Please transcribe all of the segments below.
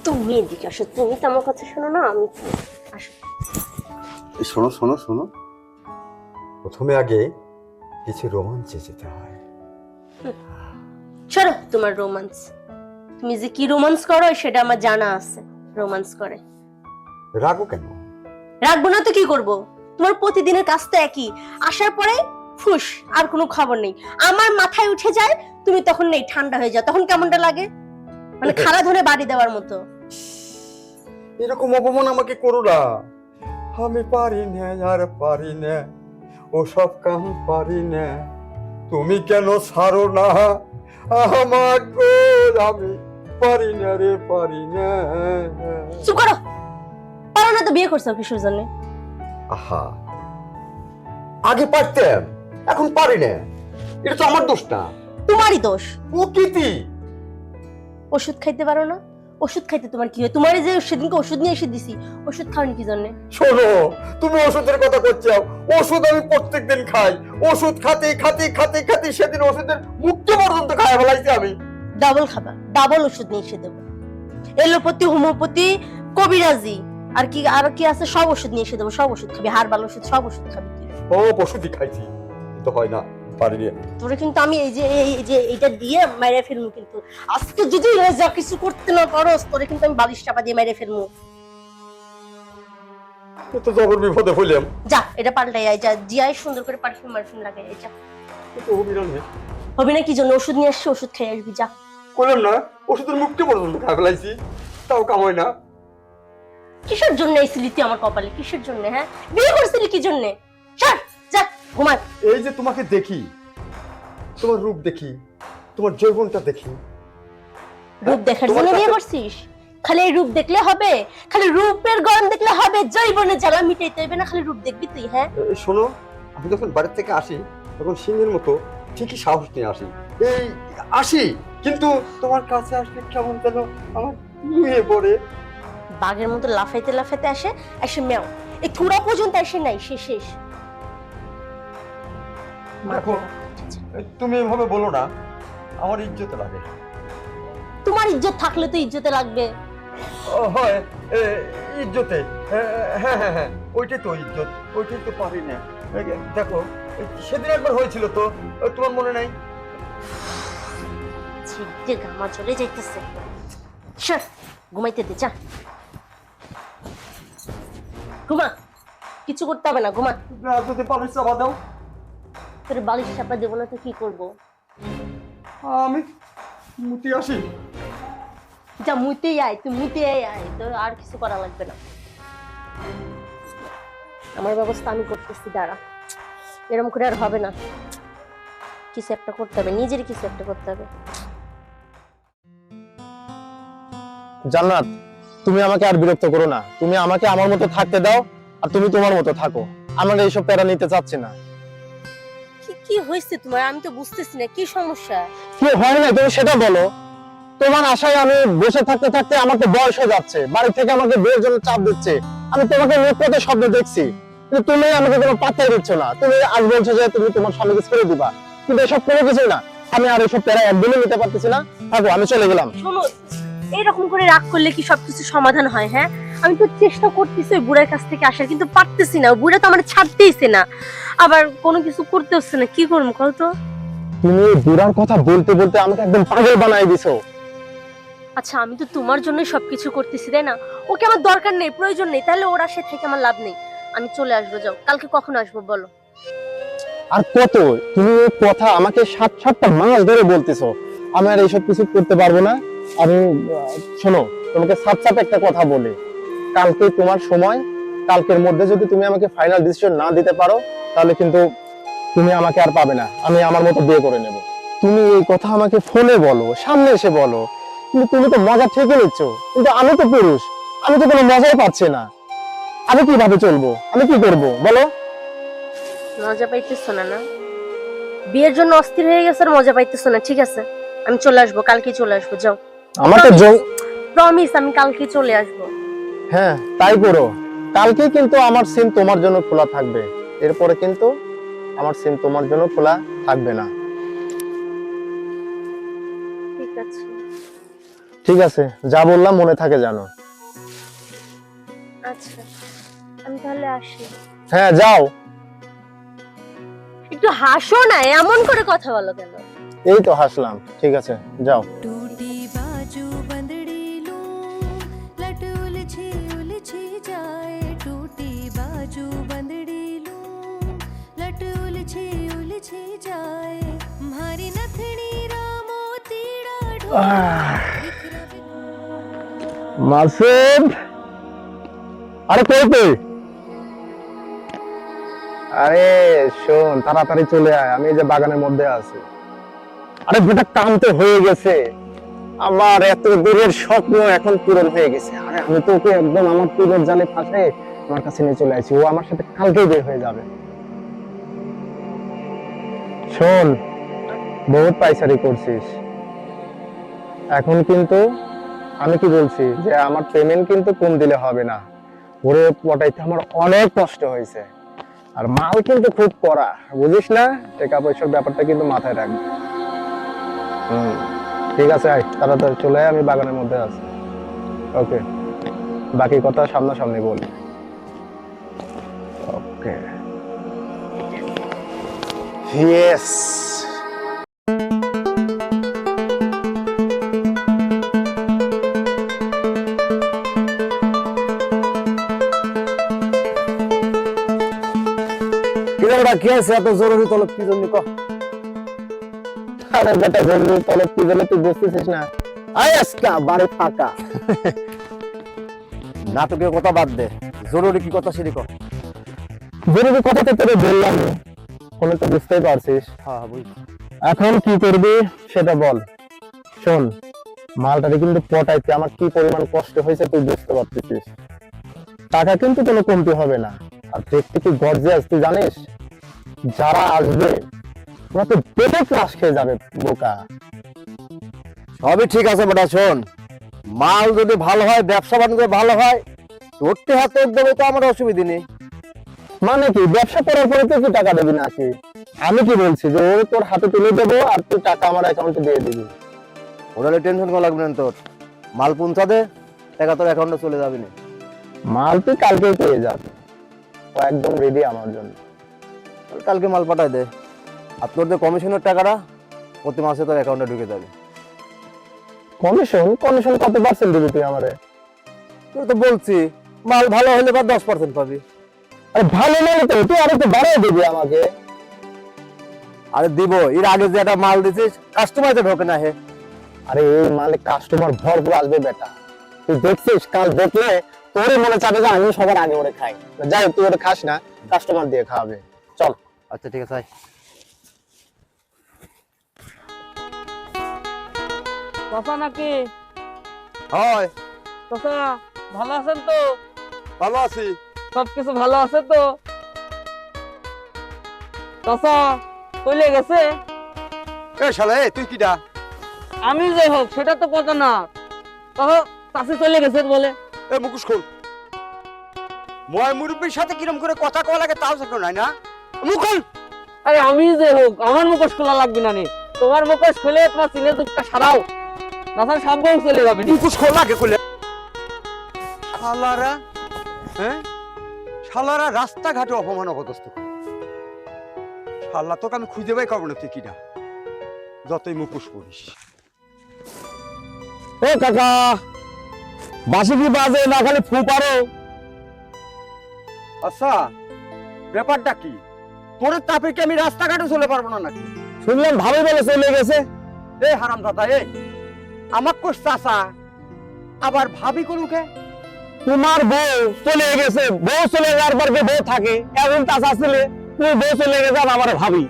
তুমি এদিকে আসো, তুমি তো আমার কথা শোনো না, আমি আসো। শোনো শোনো শোনো, প্রথমে আগে কিছু রোমাঞ্চে যেতে হয়। সরো তোমার রোমান্স, তুমি যে কি রোমান্স করো সেটা আমার জানা আছে। রোমান্স করে রাগো কেন? রাখবো না তো কি করব? তোমার প্রতিদিনের কাজ তো একই, আসার পরে ফুস, আর কোনো খবর নেই। আমার মাথায় উঠে যায়, তুমি তখন নেই, ঠান্ডা হয়ে যাও। তখন কেমনটা লাগে? মানে খাড়া ধরে বাড়ি দেওয়ার মতো। এরকম অপমান আমাকে করো না। আমি পারি না, আর পারি না, ও সব কাম পারি না। তুমি কেন ছাড়ো না আমাকে? আমি পারি না রে, পারি না। চুপ করো। পারো না তো বিয়ে করছো কিসের জন্য? আহা, আগে পারতাম, এখন পারি না। এটা তো আমার দোষ না, তোমারই দোষ। প্রকৃতি। ওষুধ খাইতে পারো না? ওষুধ খাইতে তোমার কি হয়? তোমারই যে সেদিনকে ওষুধ নিয়ে এসে দিছি, ওষুধ খাওনি কি জন্য? শোনো, তুমি ওষুধের কথা করছো। ওষুধ আমি প্রত্যেকদিন খাই। ওষুধ খাতে খাতে খাতে খাতে সেদিন ওষুধের মুক্তি পর্যন্ত খাই ফেলাইছি আমি। ডাবল খাবা, ডাবল ওষুধ নিয়ে এসে দেবো। এলোপ্যাথি, হোমিওপ্যাথি, কবিরাজি, আর কি আছে সব ওষুধ নিয়ে এসে দেবো। সব ওষুধ খাবি, হারবাল ওষুধ, সব ওষুধ খাবি তুই। ও ওষুধই খাইছি, কিন্তু হয় না, পারি না। তোরে কিন্তু আমি এই যে এইটা দিয়ে মেরে ফেলবো। কিন্তু আজকে যদি যা কিছু করতে না পারোস, তোরে কিন্তু আমি বালিশ চাপা দিয়ে মেরে ফেলবো। তো জবর বিপদে হইলাম। যা, এটা পাল্টাই আয়, যা জিয়াই সুন্দর করে পারফিউম মারফিউম লাগাই আয়, যা। তো অভিনয় হবে না কি জন্য? ওষুধ নিয়ে আসছি, ওষুধ খেয়ে আসবি, যা। করলাম না, ওষুধের মুক্তি পর্যন্ত খাই ফেলাইছি, তাও কাম হয় না। কিসের জন্য এসেছিলি তুই আমার কপালে? কিসের জন্য? হ্যাঁ, বিয়ে করছিলি কি জন্য? চল, যা, ঘুমা। এই যে তোমাকে দেখি, তোমার রূপ দেখি, তোমার যৌবনটা দেখি। রূপ দেখার তোমার জন্য বিয়ে কাছে- করছিস? খালি এই রূপ দেখলে হবে? খালি রূপের গরম দেখলে হবে? জৈবনে জ্বালা মিটাইতে হবে না? খালি রূপ দেখবি তুই? হ্যাঁ, শোনো, আমি যখন বাড়ির থেকে আসি তখন সিংহের মতো ঠিকই সাহস নিয়ে আসি। এই আসি, কিন্তু তোমার কাছে আসলে কেমন যেন আমার নিয়ে পড়ে। বাঘের মতো লাফাইতে লাফাইতে আসে, এসে মেও এই থুড়া পর্যন্ত এসে নাই, সে শেষ। দেখো, তুমি এভাবে বলো না, আমার ইজ্জতে লাগে। তোমার ইজ্জত থাকলে তো ইজ্জতে লাগবে। হয়, ইজ্জতে। হ্যাঁ হ্যাঁ হ্যাঁ, ওইটাই তো ইজ্জত, ওইটাই তো পারি না। দেখো, সেদিন একবার হয়েছিল তো, তোমার মনে নাই? ছিটে গামা চলে যাইতেছে। সর, ঘুমাইতে দে, যা ঘুমা। কিছু করতে হবে না, ঘুমা। যদি পালিশ চাপা দাও। তোর বালিশ চাপা দেবো না তো কি করবো? আমি মুতি আসি। যা, মুতেই আয়, তুই মুতে আয়, তোর আর কিছু করা লাগবে না। আমার ব্যবস্থা আমি করতেছি, দাঁড়া। এরকম করে আর হবে না, কিছু একটা করতে হবে, নিজের কিছু একটা করতে হবে। জান্নাত, তুমি আমাকে আর বিরক্ত করো না। তুমি আমাকে আমার মতো থাকতে দাও, আর তুমি তোমার মতো থাকো। আমার এইসব প্যারা নিতে চাচ্ছি না। কি কি হয়েছে তোমার? আমি তো বুঝতেছি না, কি সমস্যা? কি হয় না তুমি সেটা বলো। তোমার আশায় আমি বসে থাকতে থাকতে আমার তো বয়স হয়ে যাচ্ছে, বাড়ি থেকে আমাকে বিয়ের জন্য চাপ দিচ্ছে। আমি তোমাকে নিয়ে কত স্বপ্ন দেখছি, কিন্তু তুমি আমাকে কোনো পাত্তাই দিচ্ছ না। তুমি আজ বলছো যে তুমি তোমার স্বামীকে ছেড়ে দিবা, কিন্তু এসব কোনো কিছুই না। আমি আর এসব প্যারা একদমই নিতে পারতেছি না। থাকো, আমি চলে গেলাম। শোনো, এইরকম করে রাগ করলে কি সবকিছু সমাধান হয়? হ্যাঁ, আমি তো চেষ্টা করতেছি ওই বুড়ার কাছ থেকে আসার, কিন্তু পারতেছি না। ওই বুড়া তো আমার ছাড়তেইছে না, আবার কোনো কিছু করতে হচ্ছে না। কি করবো কল তো? তুমি বুড়ার কথা বলতে বলতে আমাকে একদম পাগল বানাই দিছো। আচ্ছা, আমি তো তোমার জন্য সবকিছু করতেছি, তাই না? ওকে আমার দরকার নেই, প্রয়োজন নেই, তাহলে ওর আশা থেকে আমার লাভ নেই। আমি চলে আসবো, যাও। কালকে কখন আসবো বলো? আর কত তুমি এই কথা আমাকে 7-7টা মাস ধরে বলতেছো। আমি আর এইসব কিছু করতে পারবো না। আমি শোনো, তোমাকে সাত একটা কথা বলি। কালকে তোমার সময়, কালকের মধ্যে যদি তুমি আমাকে ফাইনাল ডিসিশন না দিতে পারো, তাহলে কিন্তু তুমি আমাকে আর পাবে না। আমি আমার মতো বিয়ে করে নেব। তুমি এই কথা আমাকে ফোনে বলো, সামনে এসে বলো, কিন্তু তুমি তো মজা ঠিকই নিচ্ছ। কিন্তু আমি তো পুরুষ, আমি তো কোনো মজাই পাচ্ছি না। আমি কিভাবে চলবো? আমি কি করব বলো? মজা পাইতেছো না? না, বিয়ের জন্য অস্থির হয়ে গেছে আর মজা পাইতেছো না। ঠিক আছে, আমি চলে আসবো, কালকে চলে আসবো, যাও। আমার তো প্রমিস, আমি কালকে চলে আসবো। হ্যাঁ, তাই করো। কালকে কিন্তু আমার সিম তোমার জন্য খোলা থাকবে, এরপরে কিন্তু আমার সিম তোমার জন্য খোলা থাকবে না। ঠিক আছে। ঠিক আছে, যা বললাম মনে থাকে জানো। আচ্ছা, আমি তাহলে আসি। হ্যাঁ যাও। একটু হাসো না, এমন করে কথা বলো কেন? এই তো হাসলাম, ঠিক আছে যাও। टूटी बाजू बंदड़ी लूं लट उलझी उलझी जाए टूटी बाजू बंदड़ी लूं लट उलझी उलझी जाए मारी नथनी रामो तीड़ा बिखरा মাসুদ, আরে কই তুই? আরে শোন, তাড়াতাড়ি চলে আয়, আমি এই যে বাগানের মধ্যে আছি। আরে বেটা, কাম তো হয়ে গেছে, আমার এত দূরের স্বপ্ন এখন পূরণ হয়ে গেছে। আরে আমি তো ওকে একদম আমার পূরণ জালে ফাঁসে আমার কাছে নিয়ে চলে আসি, ও আমার সাথে কালকেই বের হয়ে যাবে। শোন, বহুত পাইচারি করছিস, এখন কিন্তু আমি কি বলছি যে আমার পেমেন্ট কিন্তু কম দিলে হবে না। ওরে পটাইতে আমার অনেক কষ্ট হয়েছে, আর মাল কিন্তু খুব কড়া, বুঝিস না? টাকা পয়সার ব্যাপারটা কিন্তু মাথায় রাখবি। ঠিক আছে, আয় তাড়াতাড়ি চলে আয়, আমি বাগানের মধ্যে আছি। ওকে, বাকি কথা সামনাসামনি বলি। ওকে, ইয়েস। কি আছে এত জরুরি তলব কি জন্য কহ? আরে বেটা, জরুরি তলব কি জন্য তুই বুঝতেছিস না? আয় আজকা বাড়ি ফাঁকা। নাটকের কথা বাদ দে, জরুরি কি কথা সেটা কর। জরুরি কথা তো তোরে বললাম, কোনো তো বুঝতেই পারছিস। হ্যাঁ বুঝছি। এখন কি করবি সেটা বল। শোন, মালটারে কিন্তু পটাইতে আমার কি পরিমাণ কষ্ট হয়েছে তুই বুঝতে পারতেছিস। টাকা কিন্তু কোনো কমতি হবে না, আর দেখতে কি গর্জিয়াস তুই জানিস? যারা আসবে ওরা তো পেটে ক্রাশ খেয়ে যাবে বোকা। সবই ঠিক আছে বেটা, শোন, মাল যদি ভালো হয়, ব্যবসা বাণিজ্য ভালো হয়, ধরতে হাতে দেবে তো আমার অসুবিধা নেই। মানে কি, ব্যবসা করার পরে তুই কি টাকা দেবি নাকি? আমি কি বলছি যে ও তোর হাতে তুলে দেবো আর তুই টাকা আমার অ্যাকাউন্টে দিয়ে দিবি। ওরা টেনশন করা লাগবে না তোর, মাল পৌঁছা দে, টাকা তোর অ্যাকাউন্টে চলে যাবে না। মাল তুই কালকেই পেয়ে যাবে, ও একদম রেডি আমার জন্য। কালকে মাল পাঠাই দে, আর তোর যে কমিশনের টাকাটা প্রতি মাসে তোর অ্যাকাউন্টে ঢুকে যাবে। কমিশন? কমিশন কত পার্সেন্ট দিবি তুই আমারে? তোর তো বলছি মাল ভালো হলে বা 10% পাবি। আরে ভালো মানে তো তুই আরো তো বাড়াই দিবি আমাকে। আরে দিব, এর আগে যে একটা মাল দিছিস কাস্টমার তো ঢোকে না হে। আরে এই মালে কাস্টমার ভরপুর আসবে বেটা, তুই দেখছিস? কাল দেখলে তোরই মনে চাবে যে আমি সবার আগে ওরে খাই। যাই হোক, তুই ওরে খাস না, কাস্টমার দিয়ে খাওয়াবে। চল। আচ্ছা ঠিক আছে, আয়। চাচা নাকি? হয়, চাচা ভালো আছেন তো? ভালো আছি। সবকিছু ভালো আছে তো? চাচা চলে গেছে? এ শালা, এ তুই কিডা? আমি যে হোক সেটা তো কথা না, তাহলে চাষি চলে গেছে বলে। এ মুখোশ খোল। ময় মুরব্বীর সাথে কিরম করে কথা কওয়া লাগে তাও জানো নাই না? মুখ খোল। আরে আমি যে হোক, আমার মুখোশ খোলা লাগবে না নি, তোমার মুখোশ খুলে তোমার সিনে দুধটা সারাও, না সম্ভব চলে যাবে। মুখোশ খোল আগে খুলে। শালারা, হ্যাঁ শালারা রাস্তাঘাটে অপমান অপদস্থ করে। শালা তোকে আমি খুঁজে পাই করবো না, তুই কিডা যতই মুখোশ পরিস। এ কাকা, বাসি কি বাজে না খালি ফু পারো? আচ্ছা, ব্যাপারটা কি? তোর তাপে কি আমি রাস্তাঘাটে চলে পারবো না নাকি? শুনলাম ভালোই বলে চলে গেছে। এ হারাম দাদা, এ আমার কোষ চাচা আবার ভাবি করুকে। তোমার বউ চলে গেছে, বউ চলে যাওয়ার পর যে বউ থাকে এমন তা আসলে তুই বউ চলে গেছে আর আমার ভাবি।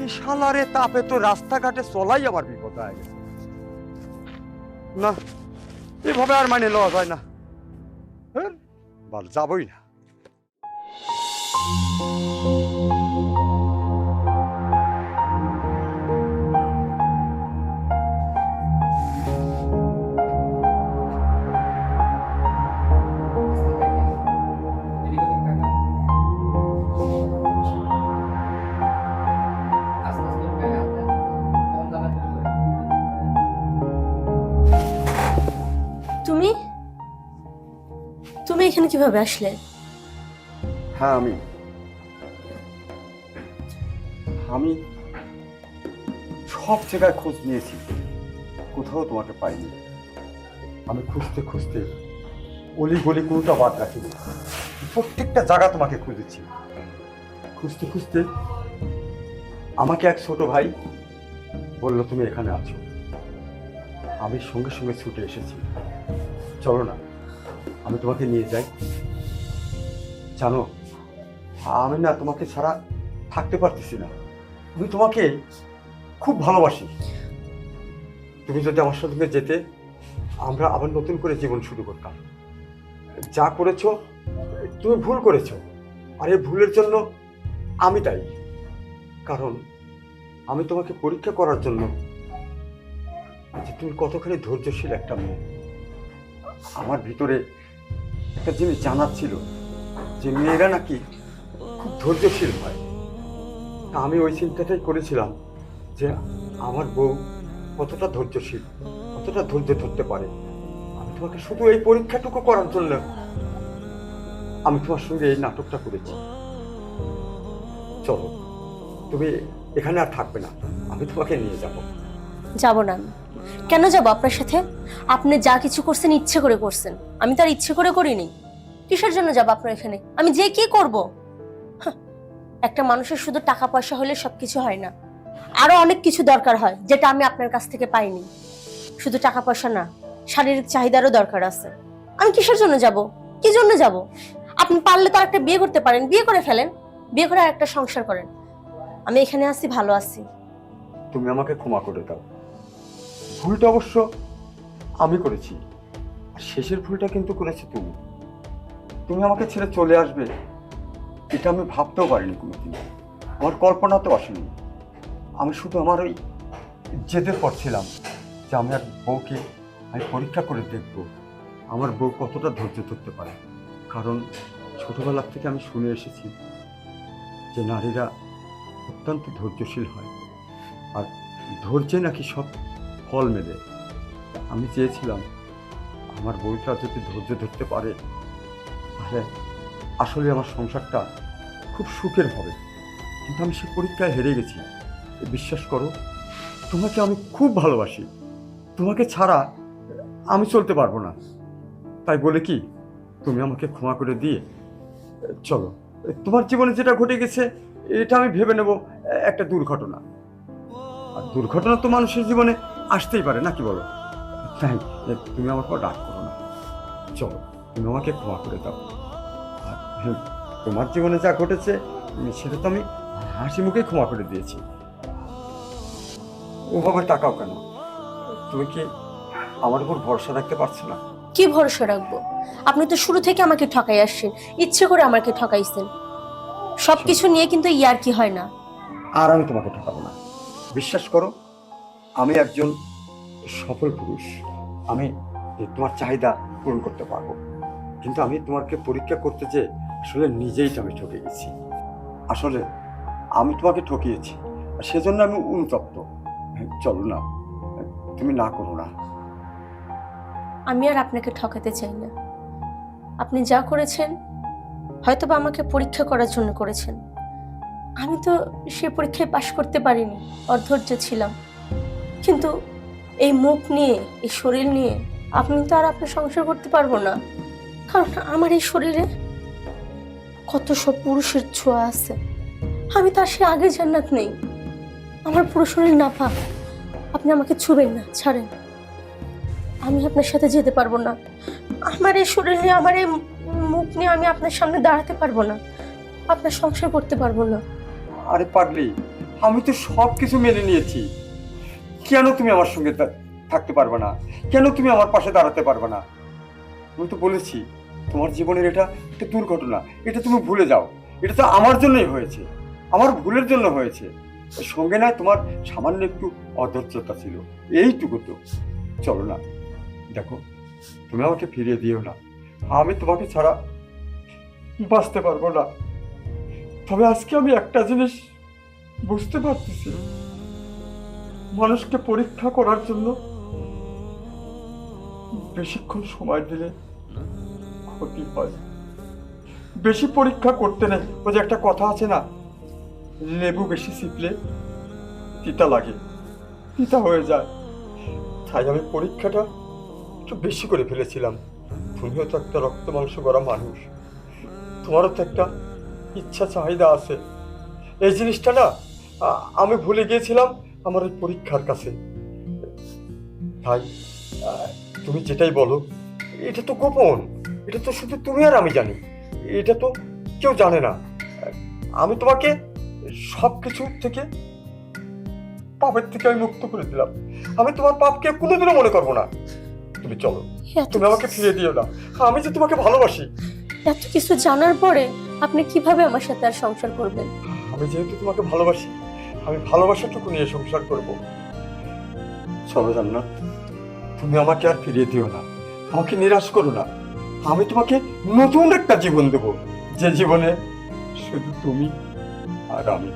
এই শালারে তাপে তো রাস্তাঘাটে চলাই আমার বিপদ হয়ে গেছে। না, এভাবে আর মানে লওয়া যায় না। হ্যাঁ, বল যাবই না। তুমি তুমি এখানে কিভাবে আসলে? হ্যাঁ, আমি সব জায়গায় খোঁজ নিয়েছি, কোথাও তোমাকে পাইনি। আমি খুঁজতে খুঁজতে অলি গলি কোনটা বাদ রাখিনি, প্রত্যেকটা জায়গা তোমাকে খুঁজেছি। খুঁজতে খুঁজতে আমাকে এক ছোট ভাই বললো তুমি এখানে আছো। আমি সঙ্গে সঙ্গে ছুটে এসেছি। চলো না, আমি তোমাকে নিয়ে যাই। জানো, আমি না তোমাকে ছাড়া থাকতে পারতেছি না। আমি তোমাকে খুব ভালোবাসি। তুমি যদি আমার সঙ্গে যেতে, আমরা আবার নতুন করে জীবন শুরু করতাম। যা করেছো তুমি ভুল করেছো, আর এই ভুলের জন্য আমি দায়ী। কারণ আমি তোমাকে পরীক্ষা করার জন্য যে তুমি কতখানি ধৈর্যশীল একটা মেয়ে, আমার ভিতরে একটা জিনিস জানার ছিল যে মেয়েরা নাকি খুব ধৈর্যশীল হয়। তা আমি ওই চিন্তাটাই করেছিলাম যে আমার বউ কতটা ধৈর্যশীল, কতটা ধৈর্য ধরতে পারে। আমি তোমাকে শুধু এই পরীক্ষাটুকু করার জন্য আমি তোমার সঙ্গে এই নাটকটা করেছি। চলো, তুমি এখানে আর থাকবে না, আমি তোমাকে নিয়ে যাব। যাব না আমি। কেন যাব আপনার সাথে? আপনি যা কিছু করছেন ইচ্ছে করে করছেন, আমি তো আর ইচ্ছে করে করিনি। কিসের জন্য যাব আপনার এখানে? আমি যে কি করব? একটা মানুষের শুধু টাকা পয়সা হলে সবকিছু হয় না, আরো অনেক কিছু দরকার হয় যেটা আমি আপনার কাছ থেকে পাইনি। শুধু টাকা পয়সা না, শারীরিক চাহিদারও দরকার আছে। আমি কিসের জন্য যাব? কি জন্য যাব? আপনি পারলে তো একটা বিয়ে করতে পারেন, বিয়ে করে ফেলেন, বিয়ে করে একটা সংসার করেন। আমি এখানে আছি, ভালো আছি। তুমি আমাকে ক্ষমা করে দাও। ভুলটা অবশ্য আমি করেছি, আর শেষের ভুলটা কিন্তু করেছি তুমি। তুমি আমাকে ছেড়ে চলে আসবে এটা আমি ভাবতেও পারিনি কোনোদিন, আমার কল্পনাতেও আসেনি। আমি শুধু আমার ওই জেদের পড়ছিলাম যে আমি আর বউকে আমি পরীক্ষা করে দেখব আমার বউ কতটা ধৈর্য ধরতে পারে। কারণ ছোটবেলা থেকে আমি শুনে এসেছি যে নারীরা অত্যন্ত ধৈর্যশীল হয়, আর ধৈর্যে নাকি সব ফল মেলে। আমি চেয়েছিলাম আমার বউটা যদি ধৈর্য ধরতে পারে তাহলে আসলে আমার সংসারটা খুব সুখের হবে। কিন্তু আমি সে পরীক্ষায় হেরে গেছি। বিশ্বাস করো, তোমাকে আমি খুব ভালোবাসি, তোমাকে ছাড়া আমি চলতে পারবো না। তাই বলে কি তুমি আমাকে ক্ষমা করে দিয়ে চলো। তোমার জীবনে যেটা ঘটে গেছে এটা আমি ভেবে নেব একটা দুর্ঘটনা, আর দুর্ঘটনা তো মানুষের জীবনে আসতেই পারে, নাকি বলো? তাই তুমি আমার পর রাগ করো না। চলো, তুমি আমাকে ক্ষমা করে দাও। আর তোমার জীবনে যা ঘটেছে সেটা তো আমি হাসি মুখে ক্ষমা করে দিয়েছি। ওভাবে তাকাও কেন? তুমি কি আমার উপর ভরসা রাখতে পারছো না? কি ভরসা রাখবো? আপনি তো শুরু থেকে আমাকে ঠকাই আসছেন, ইচ্ছে করে আমাকে ঠকাইছেন। সবকিছু নিয়ে কিন্তু ইয়ার কি হয় না। আর আমি তোমাকে ঠকাবো না, বিশ্বাস করো। আমি একজন সফল পুরুষ, আমি তোমার চাহিদা পূরণ করতে পারবো। কিন্তু আমি তোমাকে পরীক্ষা করতে যে আসলে নিজেই আমি ঠকে গেছি। আসলে আমি তোমাকে ঠকিয়েছি, আর সেজন্য আমি অনুতপ্ত। চলো না, তুমি না করো না। আমি আর আপনাকে ঠকাতে চাই না। আপনি যা করেছেন হয়তোবা আমাকে পরীক্ষা করার জন্য করেছেন। আমি তো সে পরীক্ষায় পাশ করতে পারিনি, অধৈর্য ছিলাম। কিন্তু এই মুখ নিয়ে, এই শরীর নিয়ে আপনি তো আর আপনার সংসার করতে পারবো না। কারণ আমার এই শরীরে কত সব পুরুষের ছোঁয়া আছে। আমি তো আর সে আগে জান্নাত নেই। আমার পুরো শরীর নাপাক। আপনি আমাকে ছুবেন না, ছাড়েন। আমি আপনার সাথে যেতে পারবো না। আমার এই শরীর নিয়ে, আমার এই মুখ নিয়ে আমি আপনার সামনে দাঁড়াতে পারবো না, আপনার সংসার করতে পারবো না। আরে পাগলি, আমি তো সব কিছু মেনে নিয়েছি। কেন তুমি আমার সঙ্গে থাকতে পারবে না? কেন তুমি আমার পাশে দাঁড়াতে পারবে না? আমি তো বলেছি তোমার জীবনের এটা একটা দুর্ঘটনা, এটা তুমি ভুলে যাও। এটা তো আমার জন্যই হয়েছে, আমার ভুলের জন্য হয়েছে। সঙ্গে না তোমার সামান্য একটু অধৈর্যতা ছিল, এইটুকু তো। চলো না, দেখো তুমি আমাকে ফিরিয়ে দিও না। আমি তোমাকে ছাড়া বাঁচতে পারবো না। তবে আজকে আমি একটা জিনিস বুঝতে পারতেছি, মানুষকে পরীক্ষা করার জন্য বেশিক্ষণ সময় দিলে ক্ষতি হয়, বেশি পরীক্ষা করতে নেই। ওই যে একটা কথা আছে না, লেবু বেশি চিপলে তিতা লাগে, তিতা হয়ে যায়। তাই আমি পরীক্ষাটা একটু বেশি করে ফেলেছিলাম। তুমিও তো একটা রক্ত মাংস করা মানুষ, তোমারও তো একটা ইচ্ছা চাহিদা আছে। এই জিনিসটা না আমি ভুলে গিয়েছিলাম আমার ওই পরীক্ষার কাছে। তাই তুমি যেটাই বলো এটা তো গোপন, এটা তো শুধু তুমি আর আমি জানি, এটা তো কেউ জানে না। আমি তোমাকে সব কিছু থেকে, পাপের থেকে আমি মুক্ত করে দিলাম। আমি তোমার পাপকে কোনোদিনও মনে করবো না। তুমি চলো, তুমি আমাকে ফিরিয়ে দিও না। আমি যে তোমাকে ভালোবাসি। এত কিছু জানার পরে আপনি কিভাবে আমার সাথে আর সংসার করবেন? আমি যেহেতু তোমাকে ভালোবাসি, আমি ভালোবাসাটুকু নিয়ে সংসার করব। চলো জান্নাত, তুমি আমাকে আর ফিরিয়ে দিও না, আমাকে নিরাশ করো না। আমি তোমাকে নতুন একটা জীবন দেব, যে জীবনে শুধু তুমি আর আমি।